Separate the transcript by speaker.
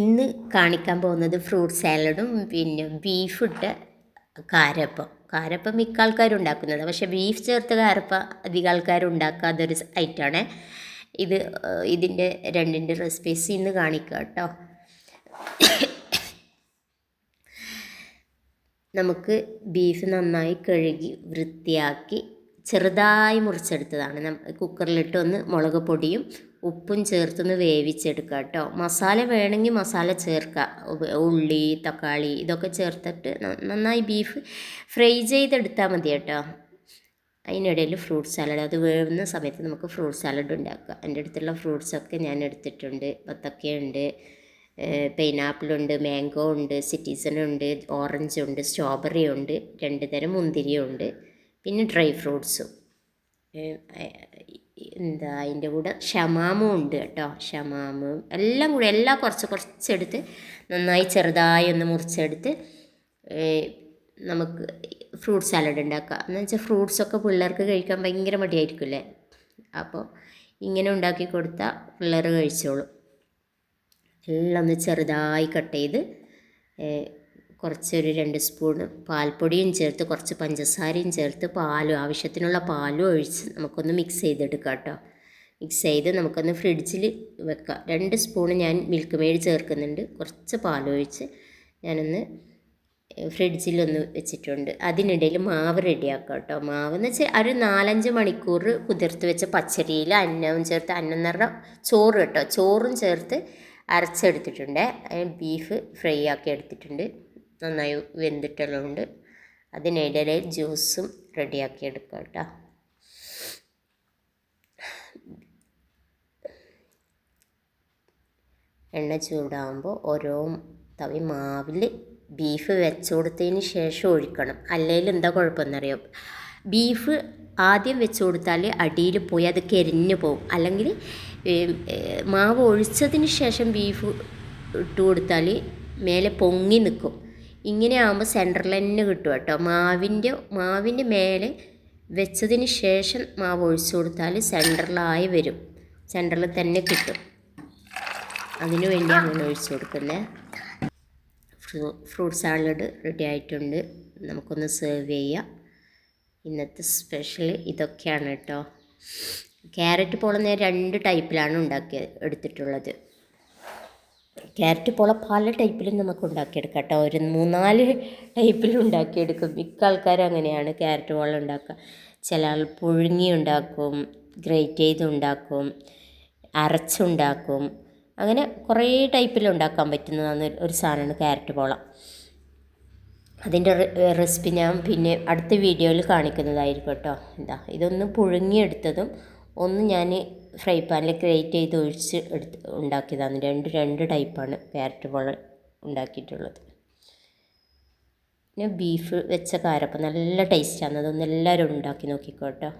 Speaker 1: ഇന്ന് കാണിക്കാൻ പോകുന്നത് ഫ്രൂട്ട് സാലഡും പിന്നെ ബീഫ് ഇട്ട കാരപ്പം മിക്ക ആൾക്കാരും ഉണ്ടാക്കുന്നത്. പക്ഷേ ബീഫ് ചേർത്ത് കാരപ്പം അധികം ആൾക്കാരും ഉണ്ടാക്കാത്തൊരു ഐറ്റമാണ് ഇത്. ഇതിൻ്റെ രണ്ടിൻ്റെ റെസിപ്പീസ് ഇന്ന് കാണിക്കുക കേട്ടോ. നമുക്ക് ബീഫ് നന്നായി കഴുകി വൃത്തിയാക്കി ചെറുതായി മുറിച്ചെടുത്തതാണ്. കുക്കറിലിട്ട് ഒന്ന് മുളക് പൊടിയും ഉപ്പും ചേർത്തൊന്ന് വേവിച്ചെടുക്കുക കേട്ടോ. മസാല വേണമെങ്കിൽ മസാല ചേർക്കുക, ഉള്ളി തക്കാളി ഇതൊക്കെ ചേർത്തിട്ട് നന്നായി ബീഫ് ഫ്രൈ ചെയ്തെടുത്താൽ മതി കേട്ടോ. അതിനിടയിൽ ഫ്രൂട്ട് സാലഡ്, അത് വേവുന്ന സമയത്ത് നമുക്ക് ഫ്രൂട്ട് സാലഡ് ഉണ്ടാക്കുക. എൻ്റെ അടുത്തുള്ള ഫ്രൂട്ട്സൊക്കെ ഞാൻ എടുത്തിട്ടുണ്ട്. ബത്തക്കയുണ്ട്, പൈനാപ്പിളുണ്ട്, മാംഗോ ഉണ്ട്, സിറ്റിസണുണ്ട്, ഓറഞ്ച് ഉണ്ട്, സ്ട്രോബെറി ഉണ്ട്, 2 തരം മുന്തിരിയുണ്ട്, പിന്നെ ഡ്രൈ ഫ്രൂട്ട്സും. അതിൻ്റെ കൂടെ ഷമാമും ഉണ്ട് കേട്ടോ. ഷമാമും എല്ലാം കൂടെ കുറച്ചെടുത്ത് നന്നായി ചെറുതായി ഒന്ന് മുറിച്ചെടുത്ത് നമുക്ക് ഫ്രൂട്ട് സാലഡ് ഉണ്ടാക്കുക. എന്ന് വെച്ചാൽ ഫ്രൂട്ട്സൊക്കെ പിള്ളേർക്ക് കഴിക്കാൻ ഭയങ്കര മടിയായിരിക്കുമല്ലേ. അപ്പോൾ ഇങ്ങനെ ഉണ്ടാക്കി കൊടുത്താൽ പിള്ളേർ കഴിച്ചോളും. എല്ലാം ഒന്ന് ചെറുതായി കട്ട് ചെയ്ത് കുറച്ചൊരു 2 സ്പൂൺ പാൽപ്പൊടിയും ചേർത്ത് കുറച്ച് പഞ്ചസാരയും ചേർത്ത് ആവശ്യത്തിനുള്ള പാലും ഒഴിച്ച് നമുക്കൊന്ന് മിക്സ് ചെയ്തെടുക്കാം കേട്ടോ. മിക്സ് ചെയ്ത് നമുക്കൊന്ന് ഫ്രിഡ്ജിൽ വെക്കാം. 2 സ്പൂൺ ഞാൻ മിൽക്ക് മെയ്ഡ് ചേർക്കുന്നുണ്ട്. കുറച്ച് പാലൊഴിച്ച് ഞാനൊന്ന് ഫ്രിഡ്ജിലൊന്ന് വെച്ചിട്ടുണ്ട്. അതിനിടയിൽ മാവ് റെഡിയാക്കാം കേട്ടോ. മാവെന്ന് വെച്ചാൽ ഒരു 4-5 മണിക്കൂർ കുതിർത്ത് വെച്ച പച്ചരിയിൽ അന്നവും ചേർത്ത്, അന്നം എന്ന് പറഞ്ഞാൽ ചോറ് കേട്ടോ, ചോറും ചേർത്ത് അരച്ചെടുത്തിട്ടുണ്ട്. ബീഫ് ഫ്രൈ ആക്കി എടുത്തിട്ടുണ്ട്, നന്നായി വെന്തിട്ടെല്ലാം ഉണ്ട്. അതിനിടയിൽ ജ്യൂസും റെഡിയാക്കി എടുക്കാം കേട്ടോ. എണ്ണ ചൂടാകുമ്പോൾ ഓരോ തവി മാവിൽ ബീഫ് വെച്ച് കൊടുത്തതിന് ശേഷം ഒഴിക്കണം. അല്ലെങ്കിൽ എന്താ കുഴപ്പമെന്നറിയാം, ബീഫ് ആദ്യം വെച്ച് കൊടുത്താൽ അടിയിൽ പോയി അത് കരിഞ്ഞു പോകും. അല്ലെങ്കിൽ മാവ് ഒഴിച്ചതിന് ശേഷം ബീഫ് ഇട്ട് കൊടുത്താൽ മേലെ പൊങ്ങി നിൽക്കും. ഇങ്ങനെ ആകുമ്പോൾ സെൻറ്ററിൽ തന്നെ കിട്ടും കേട്ടോ. മാവിൻ്റെ മേലെ വെച്ചതിന് ശേഷം മാവ് ഒഴിച്ചു കൊടുത്താൽ സെൻറ്ററിലായി വരും, സെൻറ്ററിൽ തന്നെ കിട്ടും. അതിനു വേണ്ടി അങ്ങനെ ഒഴിച്ചു കൊടുക്കുന്നത്. ഫ്രൂട്ട് സാലഡ് റെഡി ആയിട്ടുണ്ട്, നമുക്കൊന്ന് സെർവ് ചെയ്യാം. ഇന്നത്തെ സ്പെഷ്യൽ ഇതൊക്കെയാണ് കേട്ടോ. ക്യാരറ്റ് പോള ഞാൻ 2 ടൈപ്പിലാണ് എടുത്തിട്ടുള്ളത്. ക്യാരറ്റ് പോള പല ടൈപ്പിലും നമുക്ക് ഉണ്ടാക്കിയെടുക്കാം കേട്ടോ. ഒരു 3-4 ടൈപ്പിലും ഉണ്ടാക്കിയെടുക്കും. മിക്ക ആൾക്കാരും അങ്ങനെയാണ് ക്യാരറ്റ് പോള ഉണ്ടാക്കുക. ചില ആൾ പുഴുങ്ങി ഉണ്ടാക്കും, ഗ്രേറ്റ് ചെയ്ത് ഉണ്ടാക്കും, അരച്ചുണ്ടാക്കും. അങ്ങനെ കുറേ ടൈപ്പിൽ ഉണ്ടാക്കാൻ പറ്റുന്നതാണ് ഒരു സാധനമാണ് ക്യാരറ്റ് പോള. അതിൻ്റെ റെസിപ്പി ഞാൻ പിന്നെ അടുത്ത വീഡിയോയിൽ കാണിക്കുന്നതായിരിക്കും കേട്ടോ. ഇതൊന്ന് പുഴുങ്ങിയെടുത്തതും ഒന്ന് ഞാൻ ഫ്രൈ പാനിൽ ഗ്രേറ്റ് ചെയ്ത് ഒഴിച്ച് ഉണ്ടാക്കിയതാണ്. രണ്ട് ടൈപ്പാണ് ക്യാരറ്റ് പോള ഉണ്ടാക്കിയിട്ടുള്ളത്. പിന്നെ ബീഫ് വെച്ച കാരപ്പം നല്ല ടേസ്റ്റാണ്. അതൊന്ന് എല്ലാവരും ഉണ്ടാക്കി നോക്കിക്കോട്ടോ.